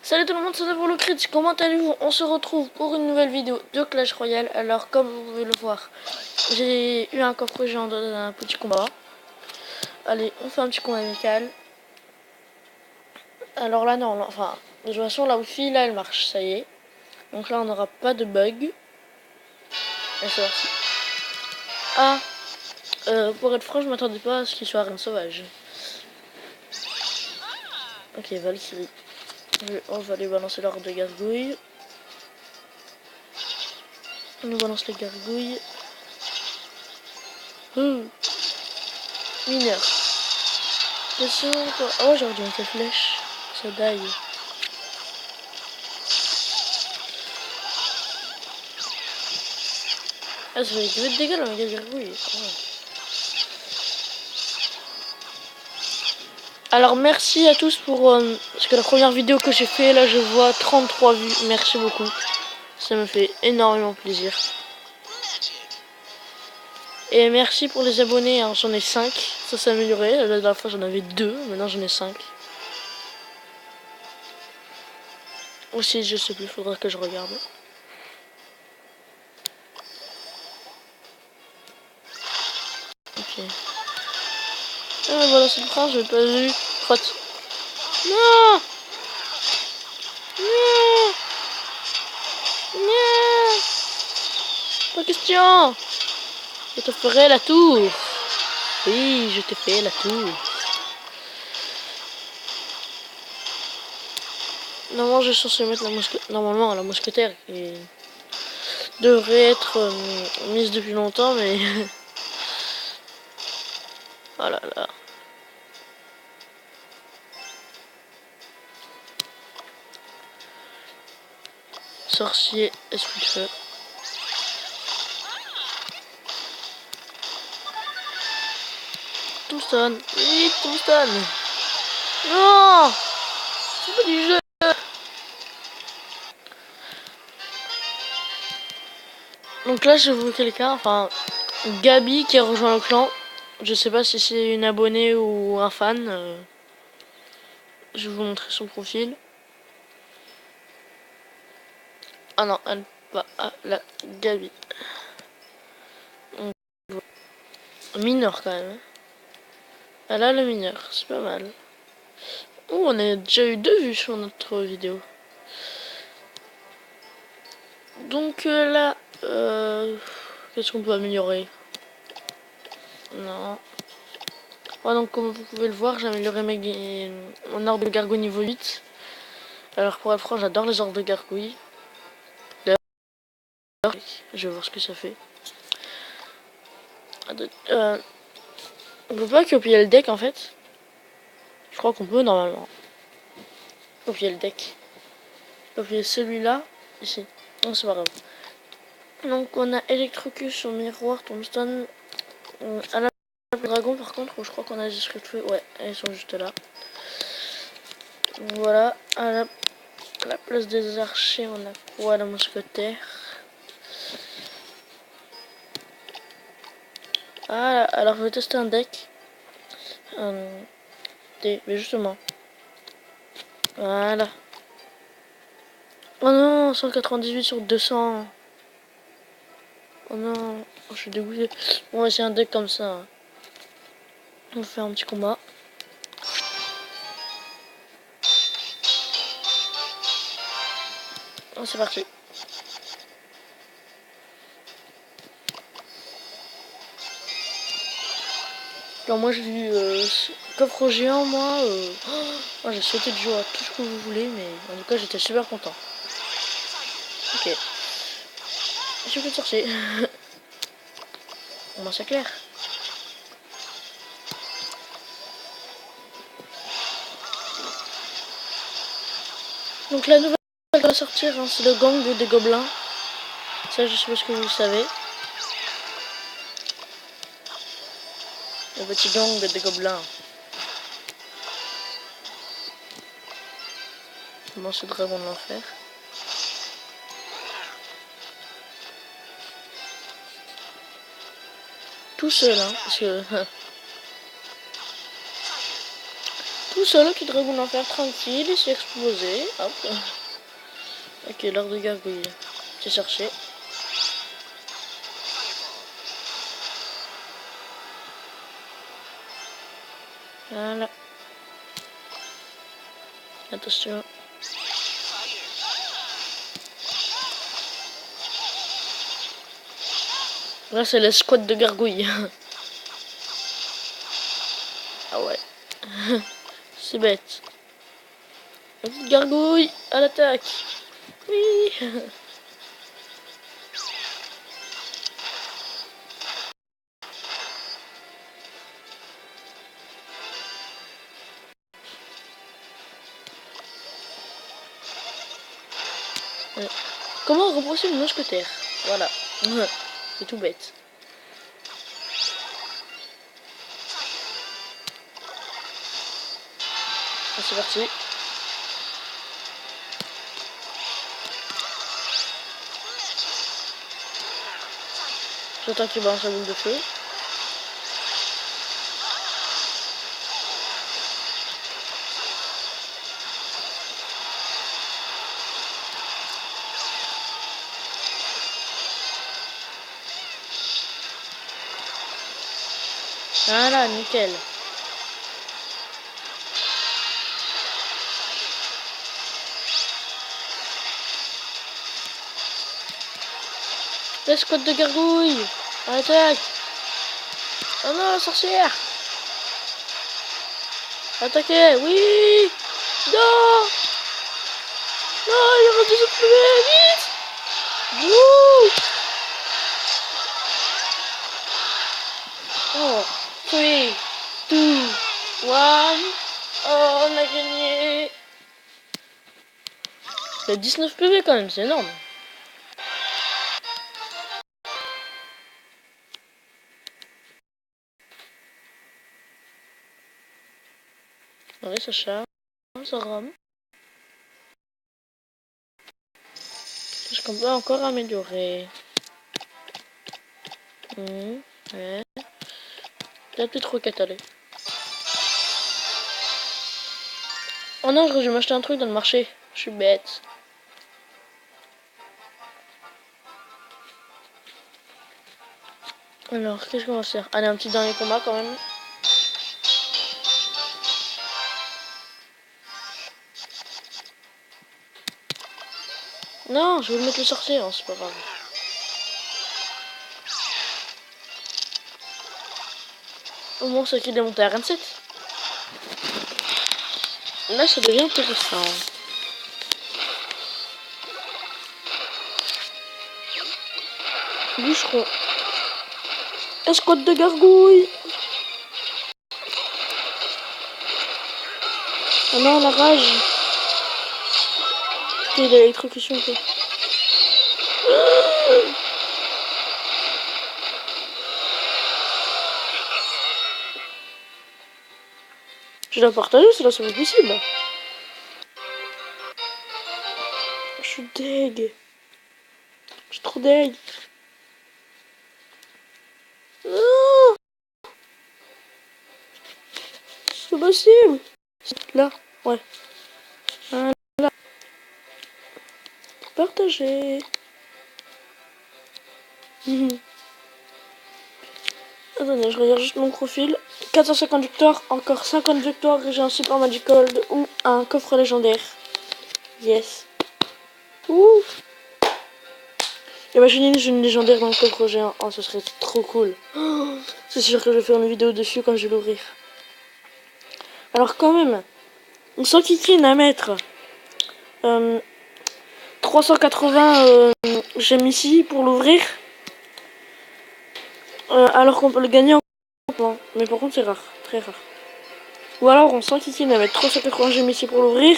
Salut tout le monde, c'est Volocrit, comment allez-vous? On se retrouve pour une nouvelle vidéo de Clash Royale. Alors comme vous pouvez le voir, j'ai eu un coffre géant dans un petit combat. Allez, on fait un petit combat amical. Alors là non, enfin, de toute façon la wifi là elle marche, ça y est. Donc là on n'aura pas de bug. Et c'est parti. Ah, pour être franc, je m'attendais pas à ce qu'il soit reine sauvage. Ok, Valkyrie. On va aller balancer l'ordre de gargouilles. On nous balance les gargouilles. Mineur. Attention, quoi. Oh, j'aurais dû mettre la flèche. Ça daille. Ah, ça fait que de dégâts là, méga gargouille. Oh. Alors, merci à tous pour. Parce que la première vidéo que j'ai fait, là, je vois 33 vues. Merci beaucoup. Ça me fait énormément plaisir. Et merci pour les abonnés, hein. J'en ai 5. Ça s'est amélioré. La dernière fois, j'en avais 2. Maintenant, j'en ai 5. Aussi, je sais plus, faudra que je regarde. Ok. Ah, voilà, c'est le train, je l'ai pas vu. Crotte. Non! Non! Non! Pas question! Je te ferai la tour. Oui, je te fais la tour. Normalement, je suis censé mettre normalement la mousquetaire qui devrait être mise depuis longtemps, mais oh là là. Sorcier, esprit de feu. Tombstone. Oui, Tombstone. Non, c'est pas du jeu. Donc là, je vois quelqu'un, enfin Gabi qui a rejoint le clan. Je sais pas si c'est une abonnée ou un fan. Je vais vous montrer son profil. Ah non, elle pas. Ah, la Gabi. Mineur quand même. Elle a le mineur, c'est pas mal. Oh, on a déjà eu 2 vues sur notre vidéo. Donc là, qu'est-ce qu'on peut améliorer? Non. Ouais, donc comme vous pouvez le voir, j'ai amélioré mon arbre de gargouille niveau 8. Alors pour être franc, j'adore les arbres de gargouille. D'ailleurs, je vais voir ce que ça fait. On peut pas copier le deck en fait. Je crois qu'on peut normalement. Copier le deck. Copier celui-là, ici. Non, c'est pas grave. Donc on a Electrocus sur Miroir, Tombstone. À la dragon par contre, je crois qu'on a des scripts de feu. Ouais, elles sont juste là. Voilà, à la place des archers, on a quoi? La mousquetaire. Ah, alors je vais tester un deck. Mais justement. Voilà. Oh non, 198 sur 200. Oh non, oh, je suis dégoûté. On va essayer un deck comme ça. On va faire un petit combat. Oh, c'est parti. Alors moi j'ai vu coffre géant, moi. Oh, j'ai sauté de joie, tout ce que vous voulez, mais en tout cas j'étais super content. Ok. J'ai fait de sorcier. Au moins c'est clair. Donc la nouvelle qui va sortir, hein, c'est le gang des gobelins. Ça je sais pas ce que vous savez. Le petit gang des gobelins. Comment c'est dragon de l'enfer. Tout seul, hein, parce que... tout seul, le petit dragon d'enfer, tranquille, il s'est explosé. Hop. Ok, l'heure de gargouille. J'ai cherché. Voilà. Attention. Là, c'est le squat de gargouille. Ah ouais. C'est bête. La petite gargouille à l'attaque. Oui. Comment rebrosser une mousquetaire? Voilà. C'est tout bête. Ah, c'est parti. J'attends qu'il balance la boule de feu. Voilà, nickel. La squat de gargouille. À l'attaque. Oh non, la sorcière. Attaquez, oui. Non. Non, il reste des autres vite. Wouh. Oh, 3, 2, 1. Oh, on a gagné. Il y a 19 PV quand même, c'est énorme. Ouais, ça charge, ça rame. Est-ce qu'on peut encore améliorer? Ouais. La petite roquette, allez. Oh non, je vais m'acheter un truc dans le marché. Je suis bête. Alors, qu'est-ce qu'on va faire? Allez, un petit dernier combat quand même. Non, je vais mettre le sorcier, hein, c'est pas grave. Au moins, c'est qu'il est monté à 27. Là, ça devient intéressant. Bûcheron. Escouade de gargouille. Oh non, la rage. Il a l'électrocution, quoi. Je dois partager, c'est là, c'est pas possible. Je suis deg. Je suis trop deg. Non, c'est possible. Là, ouais. Voilà. Partager. Attendez, je regarde juste mon profil. 450 victoires, encore 50 victoires et j'ai un super magic gold ou un coffre légendaire. Yes. Ouh. Imaginez j'ai une légendaire dans le coffre géant. Oh, ce serait trop cool. Oh, c'est sûr que je vais faire une vidéo dessus quand je vais l'ouvrir. Alors quand même, 100 kikin à mettre. 380 j'aime ici pour l'ouvrir. Alors qu'on peut le gagner en comptant. Mais par contre c'est rare, très rare. Ou alors on 100 kikin à mettre 380 j'aime ici pour l'ouvrir.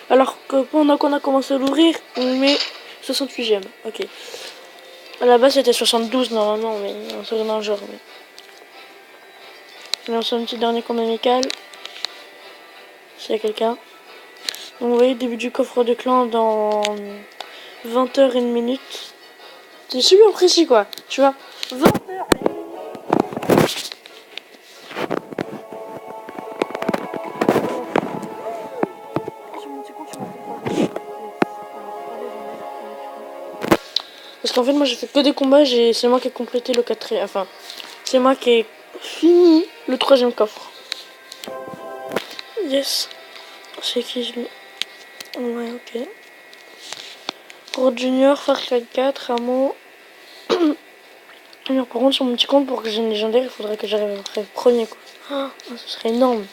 Alors que pendant qu'on a commencé à l'ouvrir, on met 68 gemmes. Ok. À la base c'était 72 normalement, mais on serait dans le genre. Mais... je lance un petit dernier combat amical. S'il y a quelqu'un. Donc vous voyez, début du coffre de clan dans 20 h et 1 minute. C'est super précis quoi, tu vois. 20 h. Parce qu'en fait, moi, j'ai fait que des combats. C'est moi qui ai complété le 4e. Enfin, c'est moi qui ai fini le 3e coffre. Yes. C'est qui je l'ai. Ouais, ok. Road Junior, Far Cry 4, Ramo. Alors, par contre, sur mon petit compte, pour que j'ai une légendaire, il faudrait que j'arrive à faire le premier, quoi. Ah, ce serait énorme.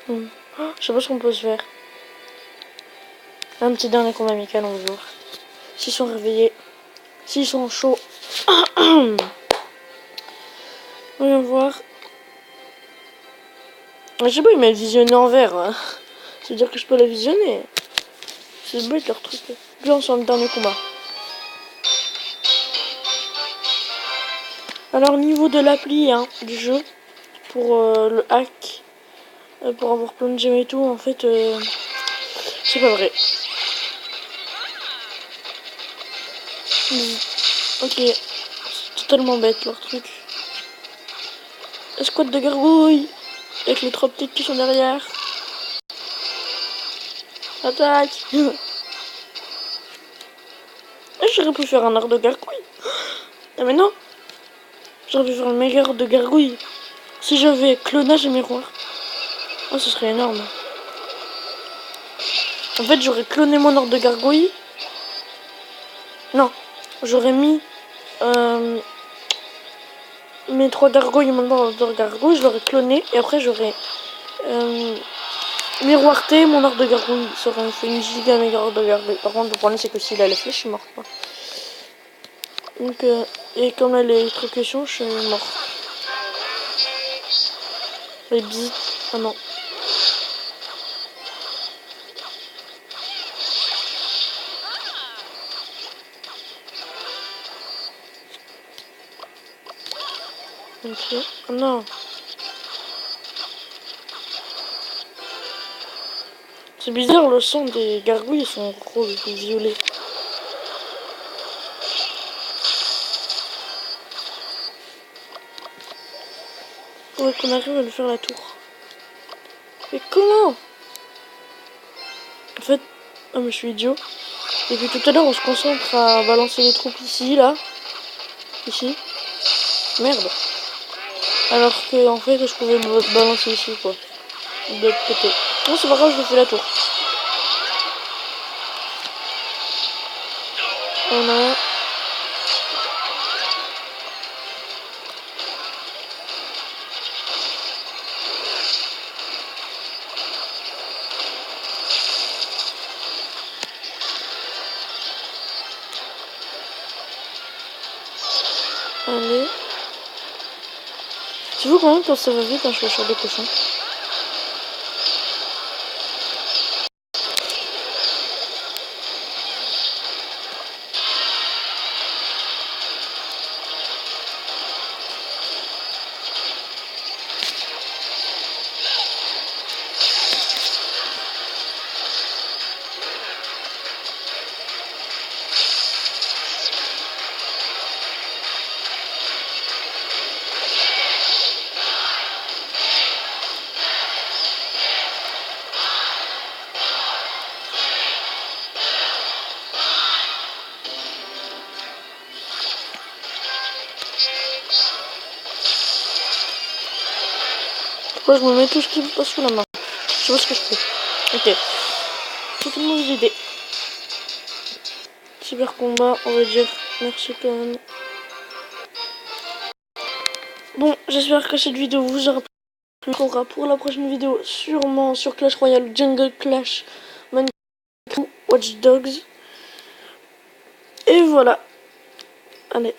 Ah, je sais pas ce qu'on peut se faire. Un petit dernier combat amical, on va voir. S'ils sont réveillés, s'ils sont chauds. Voyons voir. Je sais pas, ils m'ont visionné en vert. Hein. Ça veut dire que je peux la visionner. C'est bête leur truc. Puis on sur le dernier combat. Alors niveau de l'appli hein, du jeu, pour le hack, pour avoir plein de gemmes et tout, en fait, c'est pas vrai. Ok, c'est totalement bête leur truc. Escouade de gargouilles, avec les 3 petites qui sont derrière. Attaque. J'aurais pu faire un art de gargouille. Ah mais non, j'aurais pu faire le meilleur de gargouille. Si j'avais clonage et miroir. Oh, ce serait énorme. En fait, j'aurais cloné mon ordre de gargouille. Non, j'aurais mis mes 3 gargouilles et mon ordre de gargouille. Je l'aurais cloné et après j'aurais miroirté mon ordre de gargouille. Ça aurait fait une giga meilleure ordre de gargouille. Par contre, le problème c'est que s'il a les flèches, je suis mort. Donc, et comme elle est électrocution, je suis mort. Les bzz. Ah non. Ok. Oh non. C'est bizarre, le son des gargouilles sont roses ou violets. Faudrait qu'on arrive à lui faire la tour. Mais comment? En fait, oh mais je suis idiot. Depuis tout à l'heure, on se concentre à balancer les troupes ici, là. Ici. Merde. Alors que, en fait, je pouvais me balancer ici, quoi. De l'autre côté. Non, c'est pas grave, je fais la tour. On a... Allez. Tu vois quand même quand ça va vite quand je fais sur des cochons. Pourquoi je me mets tout ce qui me passe sous la main? Je sais pas ce que je fais. Ok. C'est une mauvaise idée. Cyber combat, on va dire. Merci quand même. Bon, j'espère que cette vidéo vous aura plu. On aura pour la prochaine vidéo sûrement sur Clash Royale, Jungle Clash, Minecraft, Watch Dogs. Et voilà. Allez.